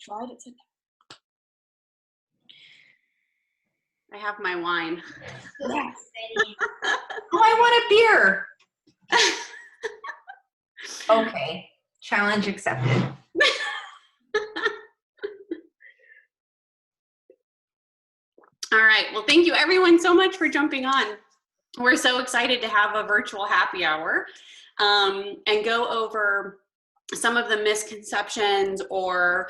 tried it today. I have my wine. Yes. Oh, I want a beer. Okay. Challenge accepted. All right. Well, thank you everyone so much for jumping on. We're so excited to have a virtual happy hour and go over some of the misconceptions or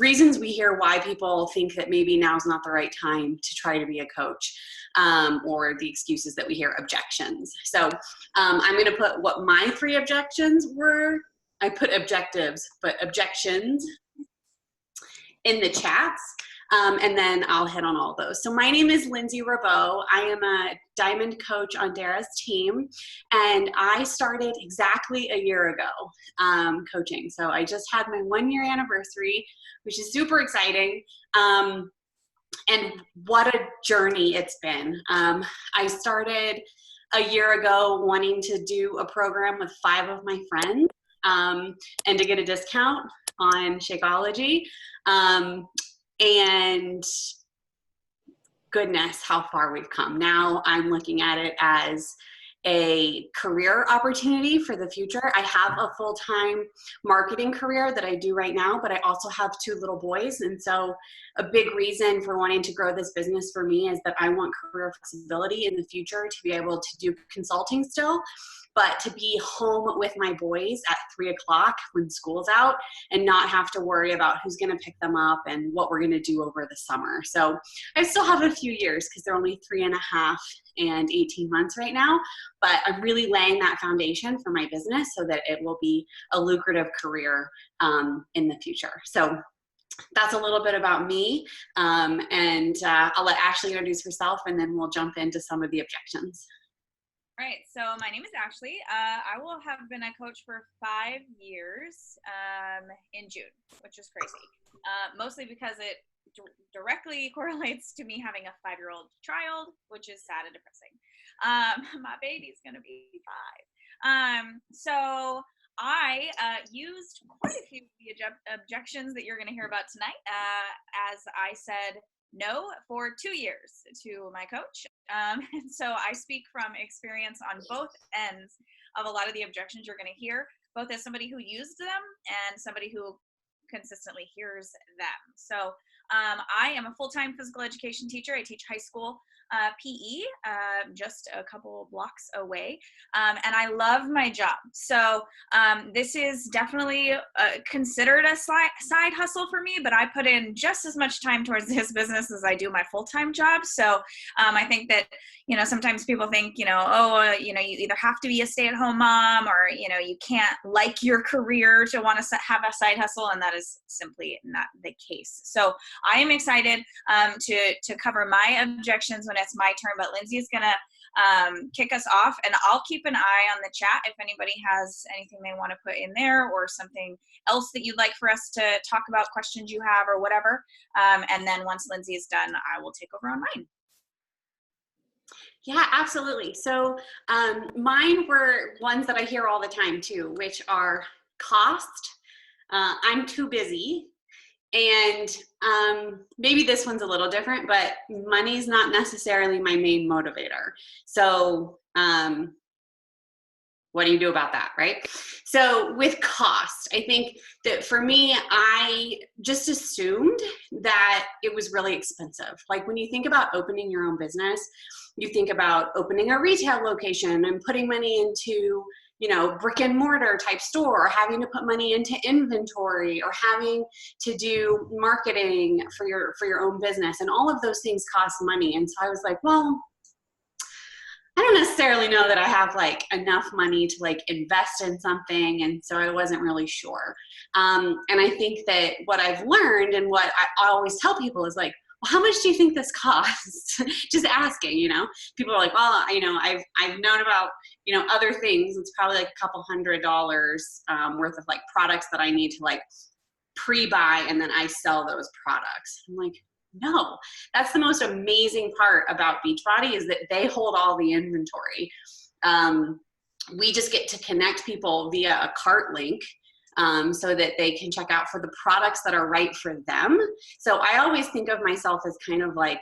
reasons we hear why people think that maybe now's not the right time to try to be a coach, or the excuses that we hear, objections. So I'm going to put what my 3 objections were. I put objectives, but objections in the chats. And then I'll hit on all those. So my name is Lindsay Rabeau. I am a diamond coach on Dara's team, and I started exactly a year ago coaching. So I just had my 1-year anniversary, which is super exciting. And what a journey it's been. I started a year ago wanting to do a program with 5 of my friends and to get a discount on Shakeology. And goodness, how far we've come. Now I'm looking at it as a career opportunity for the future. I have a full-time marketing career that I do right now, but I also have 2 little boys. And so a big reason for wanting to grow this business for me is that I want career flexibility in the future to be able to do consulting still, but to be home with my boys at 3 o'clock when school's out and not have to worry about who's gonna pick them up and what we're gonna do over the summer. So I still have a few years because they're only 3.5 and 18 months right now, but I'm really laying that foundation for my business so that it will be a lucrative career in the future. So that's a little bit about me, and I'll let Ashley introduce herself and then we'll jump into some of the objections. All right, so my name is Ashley. I will have been a coach for 5 years in June, which is crazy. Mostly because it directly correlates to me having a 5-year-old child, which is sad and depressing. My baby's gonna be 5. So I used quite a few of the objections that you're gonna hear about tonight, as I said no for 2 years to my coach. And so I speak from experience on both ends of a lot of the objections you're going to hear, both as somebody who used them and somebody who consistently hears them. So I am a full-time physical education teacher. I teach high school PE, just a couple blocks away, and I love my job. So this is definitely considered a side hustle for me, but I put in just as much time towards this business as I do my full-time job. So I think that, you know, sometimes people think, you know, you either have to be a stay-at-home mom or, you know, you can't like your career to want to have a side hustle, and that is simply not the case. So I am excited to cover my objections when it's my turn, but Lindsay is going to kick us off, and I'll keep an eye on the chat if anybody has anything they want to put in there or something else that you'd like for us to talk about, questions you have or whatever. And then once Lindsay is done, I will take over on mine. Yeah, absolutely. So mine were ones that I hear all the time too, which are cost. I'm too busy. And maybe this one's a little different, but money's not necessarily my main motivator. So what do you do about that, right? So with cost, I think that for me, I just assumed that it was really expensive. Like when you think about opening your own business, you think about opening a retail location and putting money into, you know, brick and mortar type store, or having to put money into inventory, or having to do marketing for your own business. And all of those things cost money. And so I was like, well, I don't necessarily know that I have like enough money to like invest in something. And so I wasn't really sure. And I think that what I've learned and what I always tell people is like, well, how much do you think this costs? Just asking, you know, people are like, well, you know, I've known about, you know, other things. It's probably like a couple $100 worth of like products that I need to like pre-buy, and then I sell those products. I'm like, no, that's the most amazing part about Beachbody, is that they hold all the inventory. We just get to connect people via a cart link so that they can check out for the products that are right for them. So I always think of myself as kind of like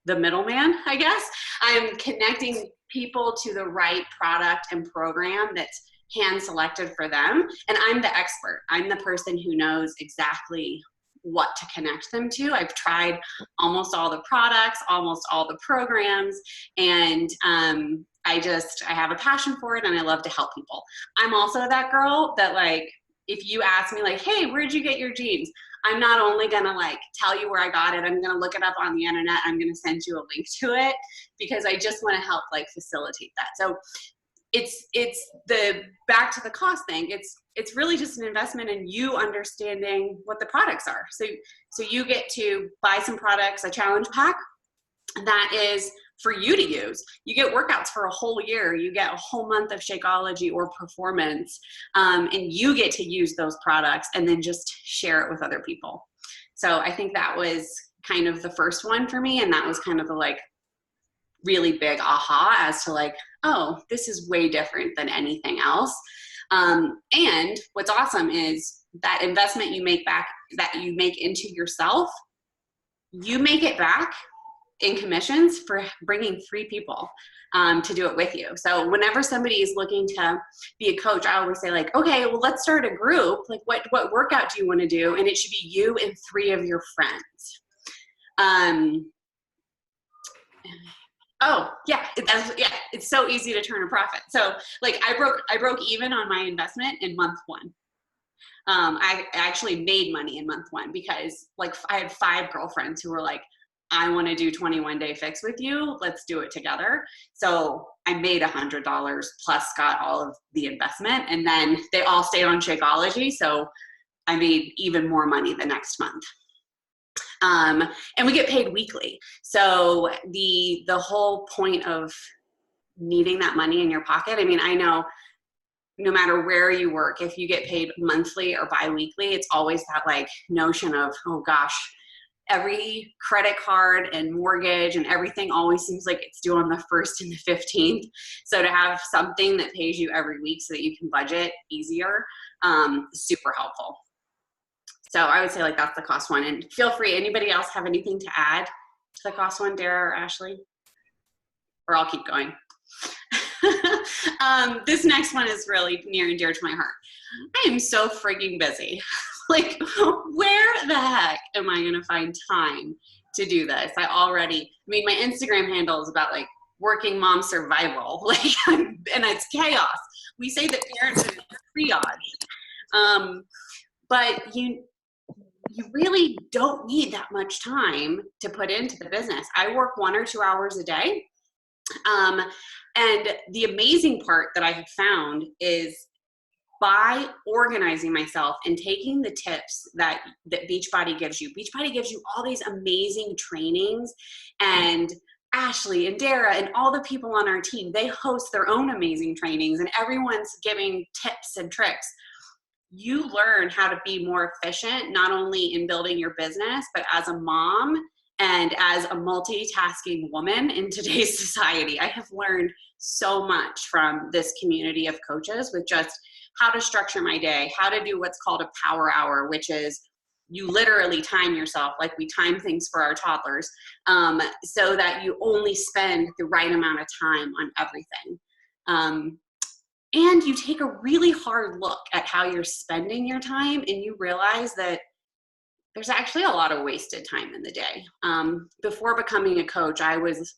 the middleman, I guess. I'm connecting people to the right product and program that's hand selected for them. And I'm the expert. I'm the person who knows exactly what to connect them to. I've tried almost all the products, almost all the programs, and I have a passion for it and I love to help people. I'm also that girl that, like, if you ask me like, hey, where'd you get your jeans? I'm not only gonna like tell you where I got it, I'm gonna look it up on the internet, I'm gonna send you a link to it, because I just wanna help like facilitate that. So it's the back to the cost thing. It's really just an investment in you understanding what the products are. So you get to buy some products, a challenge pack that is for you to use. You get workouts for a whole year. You get a whole month of Shakeology or performance, and you get to use those products and then just share it with other people. So I think that was kind of the first one for me, and that was kind of the like really big aha as to like, oh, this is way different than anything else. And what's awesome is that investment you make back, that you make into yourself, you make it back in commissions for bringing 3 people to do it with you. So whenever somebody is looking to be a coach, I always say like, okay, well, let's start a group. Like what workout do you want to do? And it should be you and 3 of your friends. Oh yeah, it's so easy to turn a profit. So like I broke even on my investment in month 1. I actually made money in month 1 because like I had 5 girlfriends who were like, I want to do 21-day fix with you. Let's do it together. So I made $100 plus got all of the investment, and then they all stayed on Shakeology. So I made even more money the next month. And we get paid weekly. So the whole point of needing that money in your pocket, I mean, I know no matter where you work, if you get paid monthly or biweekly, it's always that like notion of, oh gosh, every credit card and mortgage and everything always seems like it's due on the 1st and the 15th. So to have something that pays you every week so that you can budget easier, super helpful. So I would say like that's the cost one. And feel free, anybody else have anything to add to the cost one, Dara or Ashley? Or I'll keep going. This next one is really near and dear to my heart. I am so freaking busy. Like, where the heck am I going to find time to do this? I mean, my Instagram handle is about like working mom survival, like, and it's chaos. We say that parents are triage. But you really don't need that much time to put into the business. I work 1 or 2 hours a day. And the amazing part that I have found is by organizing myself and taking the tips that Beachbody gives you. Beachbody gives you all these amazing trainings, and Ashley and Dara and all the people on our team, they host their own amazing trainings, and everyone's giving tips and tricks. You learn how to be more efficient, not only in building your business, but as a mom and as a multitasking woman in today's society. I have learned so much from this community of coaches with just how to structure my day, how to do what's called a power hour, which is you literally time yourself like we time things for our toddlers, so that you only spend the right amount of time on everything. And you take a really hard look at how you're spending your time, and you realize that there's actually a lot of wasted time in the day. Before becoming a coach, I was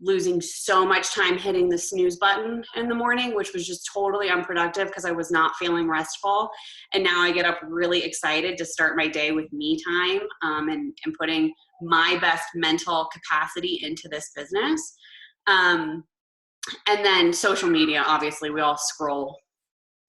losing so much time hitting the snooze button in the morning, which was just totally unproductive because I was not feeling restful. And now I get up really excited to start my day with me time, and putting my best mental capacity into this business. And then social media, obviously we all scroll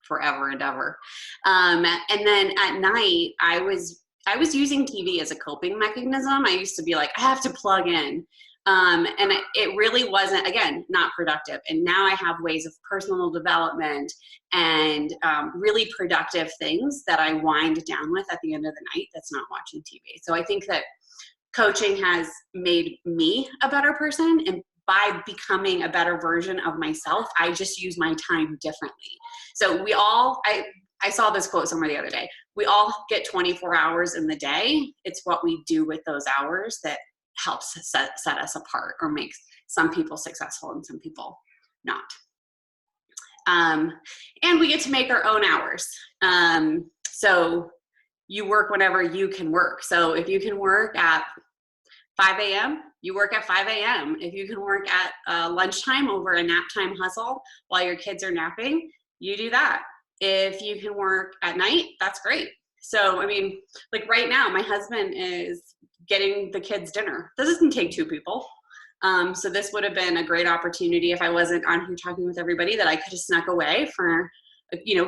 forever and ever. And then at night I was using TV as a coping mechanism. I used to be like, I have to plug in. And it really wasn't, again, not productive. And now I have ways of personal development and really productive things that I wind down with at the end of the night that's not watching TV. So I think that coaching has made me a better person, and by becoming a better version of myself, I just use my time differently. So I saw this quote somewhere the other day. We all get 24 hours in the day. It's what we do with those hours that helps set us apart or makes some people successful and some people not. And we get to make our own hours. So you work whenever you can work. So if you can work at 5 a.m., you work at 5 a.m. If you can work at lunchtime over a nap time hustle while your kids are napping, you do that. If you can work at night, that's great. So, I mean, like right now, my husband is getting the kids dinner. This doesn't take two people. So this would have been a great opportunity if I wasn't on here talking with everybody, that I could have snuck away for,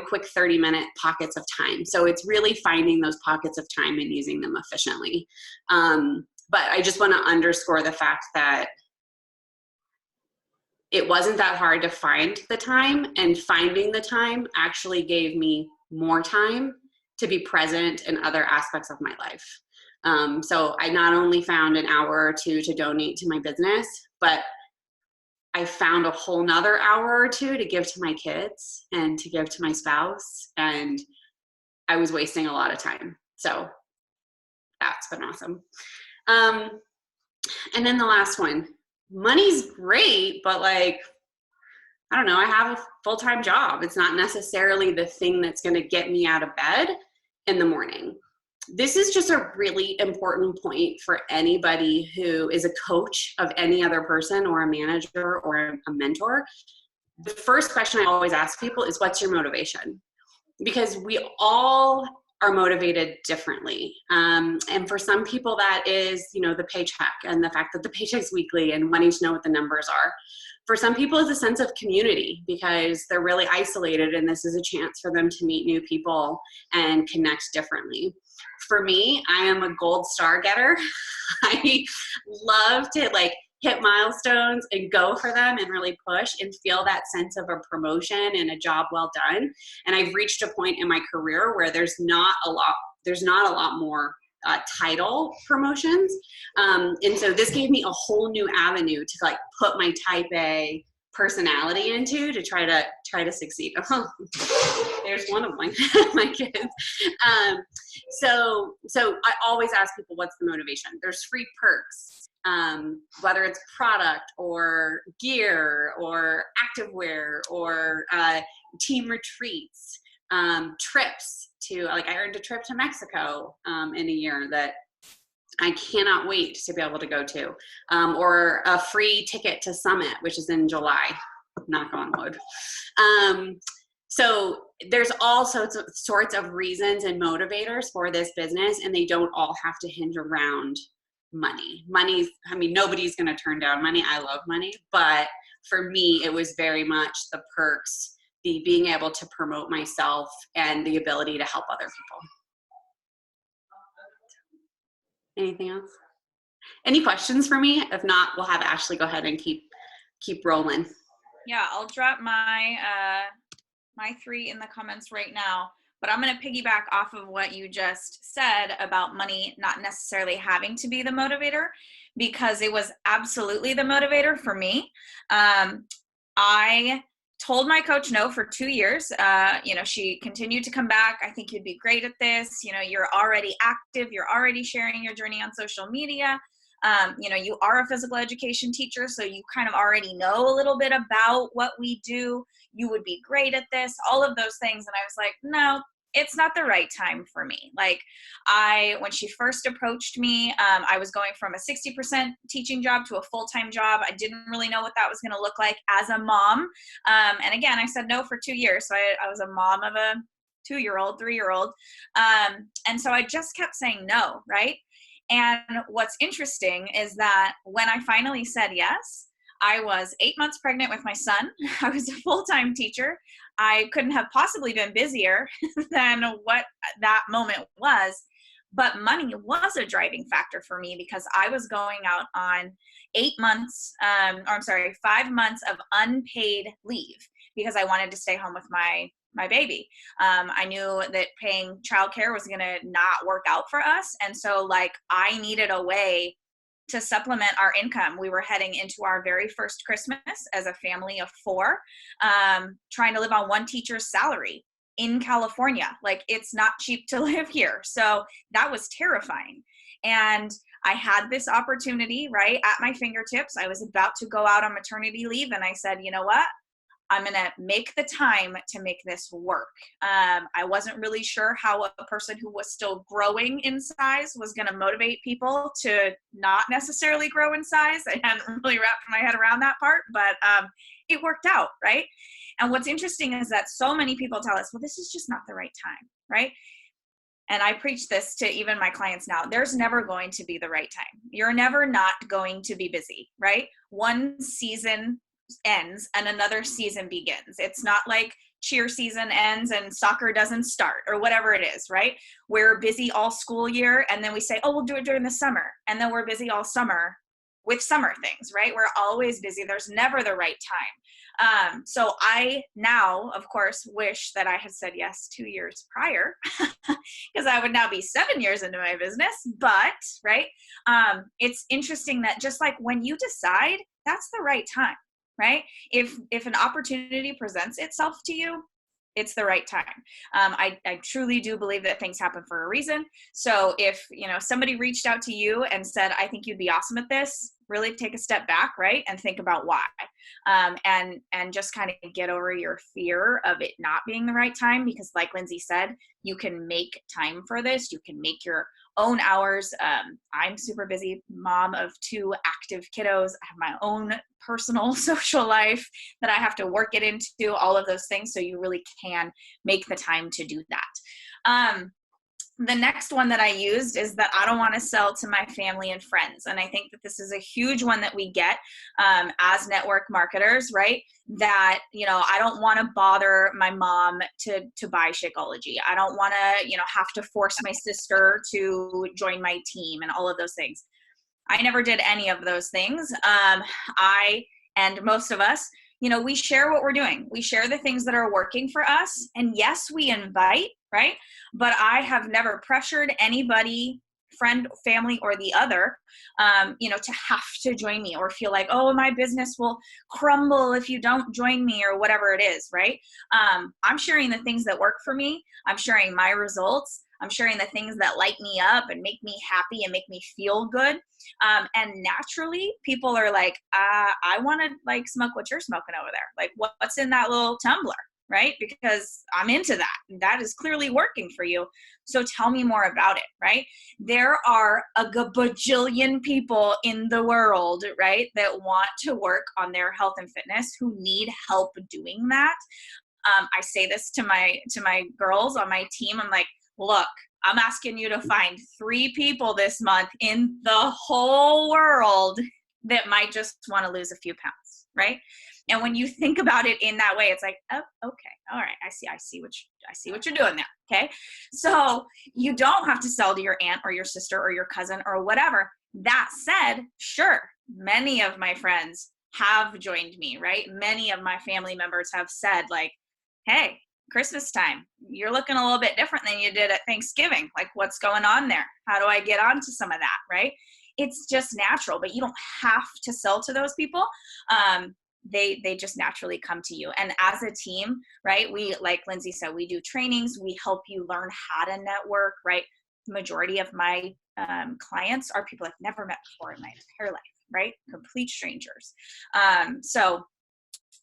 quick 30-minute pockets of time. So it's really finding those pockets of time and using them efficiently. But I just want to underscore the fact that it wasn't that hard to find the time, and finding the time actually gave me more time to be present in other aspects of my life. So I not only found an hour or two to donate to my business, but I found a whole nother hour or two to give to my kids and to give to my spouse. And I was wasting a lot of time. So that's been awesome. And then the last one, money's great, but like, I don't know, I have a full-time job. It's not necessarily the thing that's going to get me out of bed in the morning. This is just a really important point for anybody who is a coach of any other person or a manager or a mentor. The first question I always ask people is, what's your motivation? Because we all are motivated differently. And for some people that is, the paycheck and the fact that the paycheck's weekly and wanting to know what the numbers are. For some people, it's a sense of community because they're really isolated and this is a chance for them to meet new people and connect differently. For me, I am a gold star getter. I love to hit milestones and go for them and really push and feel that sense of a promotion and a job well done. And I've reached a point in my career where there's not a lot more title promotions. And so this gave me a whole new avenue to put my type A personality into to try to succeed. There's one of my kids. So I always ask people, what's the motivation? There's free perks, whether it's product or gear or activewear or team retreats, trips to, I earned a trip to Mexico in a year that I cannot wait to be able to go to, or a free ticket to Summit, which is in July, knock on wood. So there's all sorts of reasons and motivators for this business, and they don't all have to hinge around money. Nobody's going to turn down money. I love money, but for me, it was very much the perks, the being able to promote myself, and the ability to help other people. Anything else? Any questions for me? If not, we'll have Ashley go ahead and keep rolling. Yeah, I'll drop my my 3 in the comments right now, but I'm going to piggyback off of what you just said about money not necessarily having to be the motivator, because it was absolutely the motivator for me. I told my coach no for 2 years. She continued to come back. I think you'd be great at this. You're already active. You're already sharing your journey on social media. You are a physical education teacher, so you kind of already know a little bit about what we do. You would be great at this, all of those things. And I was like, no, it's not the right time for me. When she first approached me, I was going from a 60% teaching job to a full-time job. I didn't really know what that was going to look like as a mom. And again, I said no for 2 years. So I was a mom of a 2-year-old, 3-year-old. And so I just kept saying no, right? And what's interesting is that when I finally said yes, I was 8 months pregnant with my son. I was a full-time teacher. I couldn't have possibly been busier than what that moment was. But money was a driving factor for me because I was going out on 5 months of unpaid leave because I wanted to stay home with my baby. I knew that paying childcare was going to not work out for us. And so I needed a way to supplement our income. We were heading into our very first Christmas as a family of 4, trying to live on one teacher's salary. in California. Like, it's not cheap to live here. So that was terrifying. And I had this opportunity right at my fingertips. I was about to go out on maternity leave, and I said, you know what? I'm going to make the time to make this work. I wasn't really sure how a person who was still growing in size was going to motivate people to not necessarily grow in size. I hadn't really wrapped my head around that part, but it worked out, right? And what's interesting is that so many people tell us, well, this is just not the right time, right? And I preach this to even my clients now. There's never going to be the right time. You're never not going to be busy, right? One season ends and another season begins. It's not like cheer season ends and soccer doesn't start or whatever it is, right? We're busy all school year, and then we say, oh, we'll do it during the summer. And then we're busy all summer with summer things, right? We're always busy. There's never the right time. So I now, of course, wish that I had said yes 2 years prior, because I would now be 7 years into my business. But, right, it's interesting that just like when you decide, that's the right time. Right? If an opportunity presents itself to you, it's the right time. I truly do believe that things happen for a reason. So if, somebody reached out to you and said, I think you'd be awesome at this, really take a step back, right? And think about why. And just kind of get over your fear of it not being the right time, because like Lindsay said, you can make time for this. You can make your own hours. I'm super busy mom of 2 active kiddos. I have my own personal social life that I have to work it into, all of those things. So you really can make the time to do that. The next one that I used is that I don't want to sell to my family and friends. And I think that this is a huge one that we get as network marketers, right? That, I don't want to bother my mom to buy Shakeology. I don't want to, have to force my sister to join my team and all of those things. I never did any of those things. I and most of us, we share what we're doing. We share the things that are working for us. And yes, we invite, right? But I have never pressured anybody, friend, family, or the other, to have to join me or feel like, oh, my business will crumble if you don't join me or whatever it is, right? I'm sharing the things that work for me. I'm sharing my results. I'm sharing the things that light me up and make me happy and make me feel good. And naturally, people are like, I want to smoke what you're smoking over there. Like, what's in that little tumbler, right? Because I'm into that. That is clearly working for you. So tell me more about it, right? There are a bajillion people in the world, right, that want to work on their health and fitness, who need help doing that. I say this to my girls on my team. I'm like, look, I'm asking you to find 3 people this month in the whole world that might just want to lose a few pounds, right? And when you think about it in that way, it's like, oh, okay, all right, I see what you're doing there, okay? So you don't have to sell to your aunt or your sister or your cousin or whatever. That said, sure, many of my friends have joined me, right? Many of my family members have said, like, hey, Christmas time, you're looking a little bit different than you did at Thanksgiving. Like, what's going on there? How do I get onto some of that, right? It's just natural, but you don't have to sell to those people. They just naturally come to you. And as a team, right, we, like Lindsay said, we do trainings. We help you learn how to network, right? The majority of my clients are people I've never met before in my entire life, right? Complete strangers. So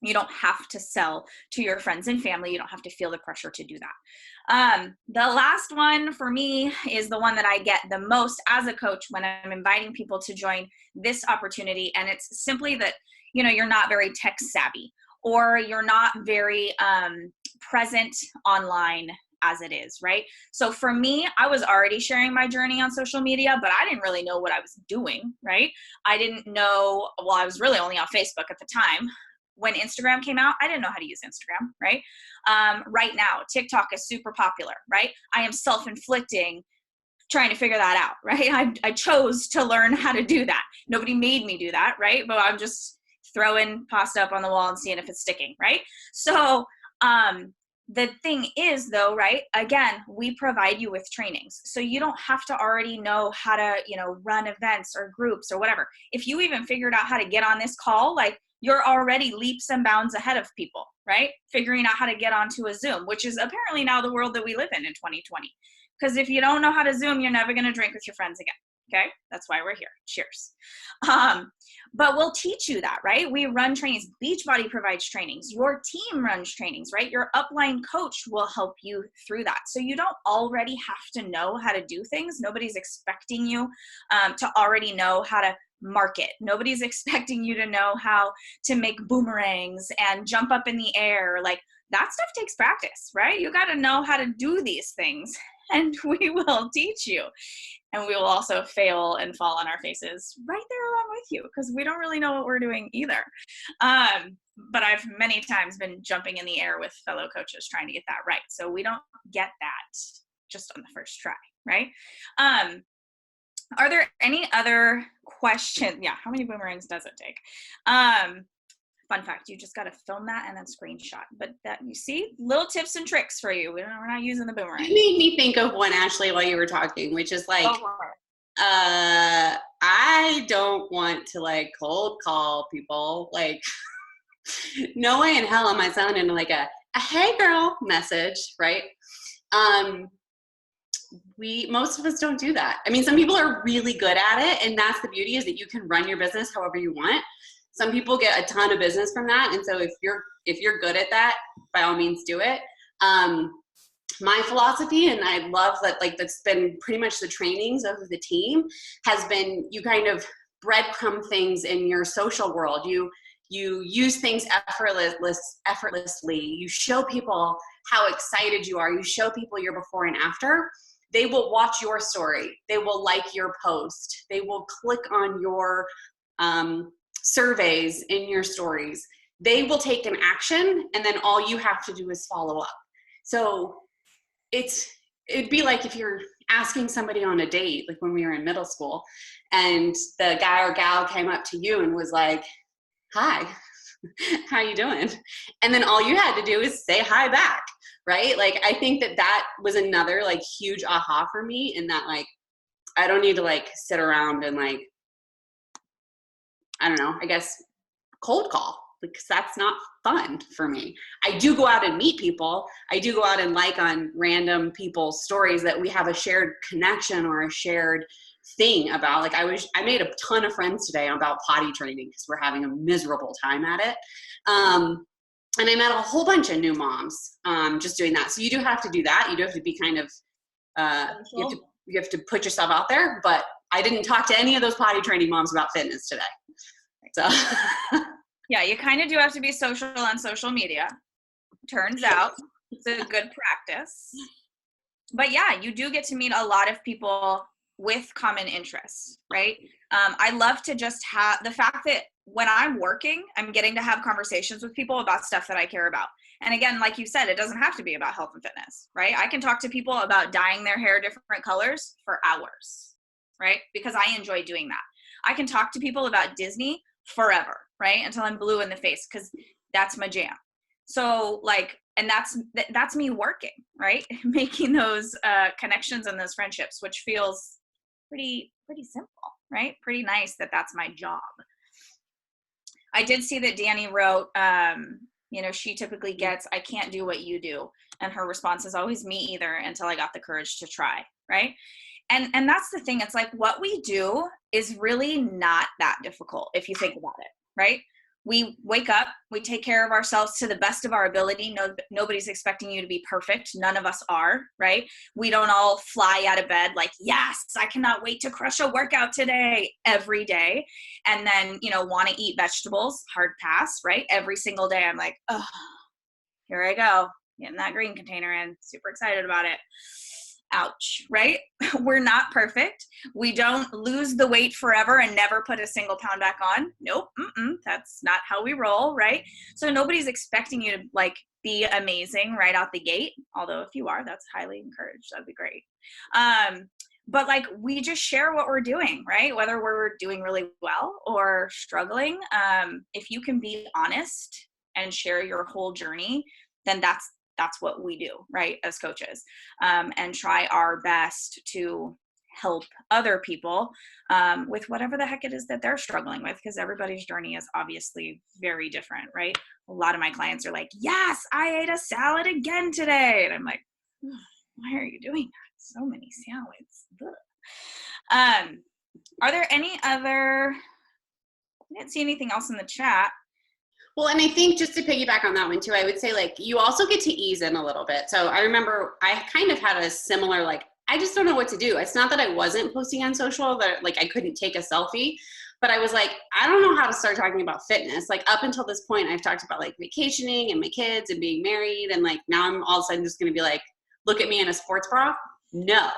you don't have to sell to your friends and family. You don't have to feel the pressure to do that. The last one for me is the one that I get the most as a coach when I'm inviting people to join this opportunity. And it's simply that, you're not very tech savvy, or you're not very present online as it is, right? So for me, I was already sharing my journey on social media, but I didn't really know what I was doing, right? I didn't know, well, I was really only on Facebook at the time. When Instagram came out, I didn't know how to use Instagram, right? Right now, TikTok is super popular, right? I am self-inflicting, trying to figure that out, right? I chose to learn how to do that. Nobody made me do that, right? But I'm just throwing pasta up on the wall and seeing if it's sticking, right? So the thing is, though, right, again, we provide you with trainings. So you don't have to already know how to, run events or groups or whatever. If you even figured out how to get on this call, like, you're already leaps and bounds ahead of people, right? Figuring out how to get onto a Zoom, which is apparently now the world that we live in 2020. Because if you don't know how to Zoom, you're never going to drink with your friends again. Okay, that's why we're here. Cheers. But we'll teach you that, right? We run trainings. Beachbody provides trainings. Your team runs trainings, right? Your upline coach will help you through that. So you don't already have to know how to do things. Nobody's expecting you to already know how to market. Nobody's expecting you to know how to make boomerangs and jump up in the air. Like, that stuff takes practice, right? You got to know how to do these things, and we will teach you. And we will also fail and fall on our faces right there along with you, because we don't really know what we're doing either. But I've many times been jumping in the air with fellow coaches trying to get that right. So we don't get that just on the first try, right? Are there any other questions? Yeah, how many boomerangs does it take? Fun fact, you just got to film that and then screenshot. But that, you see, little tips and tricks for you. We're not using the boomerang. You made me think of one, Ashley, while you were talking, which is like, I don't want to like cold call people. Like, no way in hell am I sounding like a hey girl message, right? Most of us don't do that. I mean, some people are really good at it, and that's the beauty, is that you can run your business however you want. Some people get a ton of business from that, and so if you're good at that, by all means do it. My philosophy, and I love that, like, that's been pretty much the trainings of the team, has been, you kind of breadcrumb things in your social world. You use things effortlessly. You show people how excited you are. You show people your before and after. They will watch your story. They will like your post. They will click on your surveys in your stories. They will take an action, and then all you have to do is follow up. So it'd be like if you're asking somebody on a date, like when we were in middle school, and the guy or gal came up to you and was like, hi, how you doing? And then all you had to do is say hi back, right? Like, I think that was another like huge aha for me, in that, like, I don't need to like sit around and like, I don't know, I guess cold call, because that's not fun for me. I do go out and meet people. I do go out and like on random people's stories that we have a shared connection or a shared thing about. Like, I made a ton of friends today about potty training because we're having a miserable time at it. And I met a whole bunch of new moms just doing that. So you do have to do that. You do have to be kind of, you have to put yourself out there. But I didn't talk to any of those potty training moms about fitness today. So yeah, you kind of do have to be social on social media. Turns out it's a good practice. But yeah, you do get to meet a lot of people with common interests, right? I love to just have the fact that when I'm working, I'm getting to have conversations with people about stuff that I care about. And again, like you said, it doesn't have to be about health and fitness, right? I can talk to people about dyeing their hair different colors for hours, right? Because I enjoy doing that. I can talk to people about Disney forever, right? Until I'm blue in the face, because that's my jam. So like, and that's me working, right? Making those connections and those friendships, which feels pretty simple, right? Pretty nice that that's my job. I did see that Danny wrote, she typically gets, I can't do what you do. And her response is always, me either, until I got the courage to try, right? And that's the thing. It's like, what we do is really not that difficult if you think about it, right? We wake up, we take care of ourselves to the best of our ability. Nobody's expecting you to be perfect. None of us are, right? We don't all fly out of bed like, yes, I cannot wait to crush a workout today every day. And then, want to eat vegetables, hard pass, right? Every single day I'm like, oh, here I go, getting that green container in, super excited about it. Ouch, right? We're not perfect. We don't lose the weight forever and never put a single pound back on. Nope. That's not how we roll, right? So nobody's expecting you to like be amazing right out the gate. Although if you are, that's highly encouraged. That'd be great. But like, we just share what we're doing, right? Whether we're doing really well or struggling. If you can be honest and share your whole journey, then that's what we do, right, as coaches, and try our best to help other people with whatever the heck it is that they're struggling with, because everybody's journey is obviously very different, right? A lot of my clients are like, yes, I ate a salad again today. And I'm like, why are you doing that? So many salads. Are there any other, I didn't see anything else in the chat. Well, and I think just to piggyback on that one too, I would say like you also get to ease in a little bit. So I remember I kind of had a similar, like, I just don't know what to do. It's not that I wasn't posting on social, that like I couldn't take a selfie, but I was like, I don't know how to start talking about fitness. Like up until this point, I've talked about like vacationing and my kids and being married. And like now I'm all of a sudden just going to be like, look at me in a sports bra. No,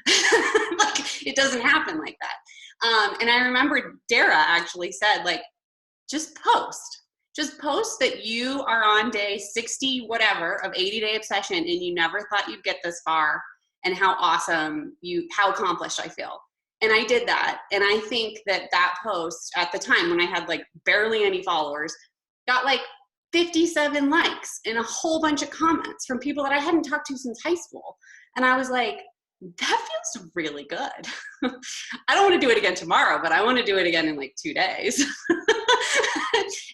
like it doesn't happen like that. And I remember Dara actually said like, just post that you are on day 60, whatever, of 80-day obsession, and you never thought you'd get this far, and how awesome how accomplished I feel. And I did that. And I think that post at the time when I had like barely any followers got like 57 likes and a whole bunch of comments from people that I hadn't talked to since high school. And I was like, that feels really good. I don't want to do it again tomorrow, but I want to do it again in like 2 days.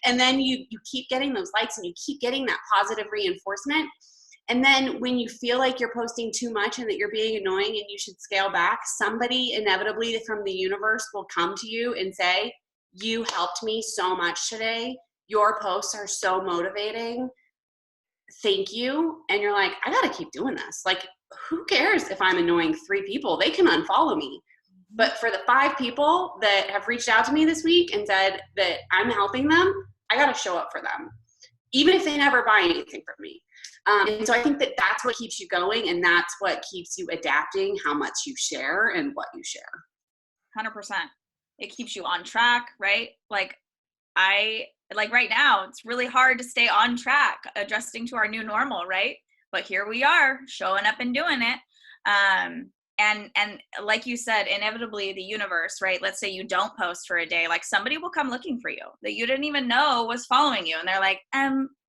And then you keep getting those likes and you keep getting that positive reinforcement. And then when you feel like you're posting too much and that you're being annoying and you should scale back, somebody inevitably from the universe will come to you and say, you helped me so much today. Your posts are so motivating. Thank you. And you're like, I got to keep doing this. Like, who cares if I'm annoying 3 people? They can unfollow me. But for the 5 people that have reached out to me this week and said that I'm helping them, I got to show up for them, even if they never buy anything from me. And so I think that that's what keeps you going, and that's what keeps you adapting how much you share and what you share. 100%. It keeps you on track, right? Like right now, it's really hard to stay on track, adjusting to our new normal, right? But here we are, showing up and doing it. And like you said, inevitably the universe, right? Let's say you don't post for a day, like somebody will come looking for you that you didn't even know was following you. And they're like,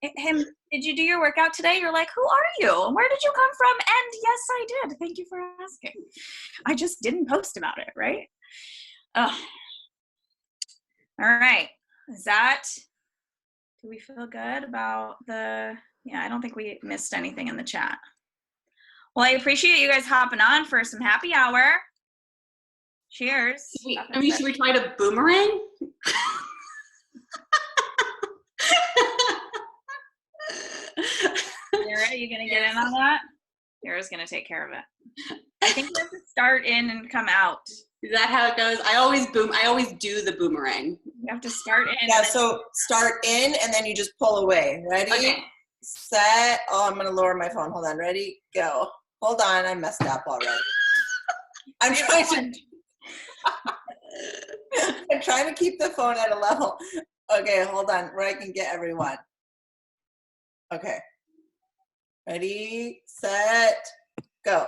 did you do your workout today? You're like, who are you? Where did you come from? And yes, I did. Thank you for asking. I just didn't post about it, right? All right. Do we feel good about yeah, I don't think we missed anything in the chat. Well, I appreciate you guys hopping on for some happy hour. Cheers. Should we try to boomerang? Sarah, are you going to get in on that? Sarah's going to take care of it. I think we have to start in and come out. Is that how it goes? I always do the boomerang. You have to start in. Yeah, so start in and then you just pull away. Ready? Okay. Set. Oh, I'm going to lower my phone. Hold on. Ready? Go. Hold on. I messed up already. I'm trying to keep the phone at a level. Okay, hold on. Where I can get everyone. Okay. Ready, set, go.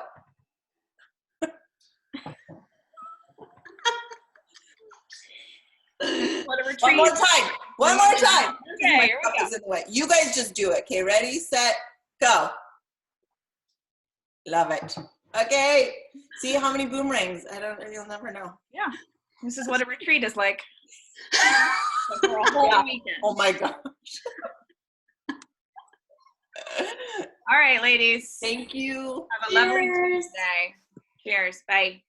What a retreat. One more time. One more time. Okay, here we go. In the way. You guys just do it. Okay, ready, set, go. Love it. Okay. See how many boomerangs? You'll never know. Yeah. This is what a retreat is like. For a whole weekend. Oh my gosh. All right, ladies. Thank you. Have a lovely Tuesday. Cheers. Bye.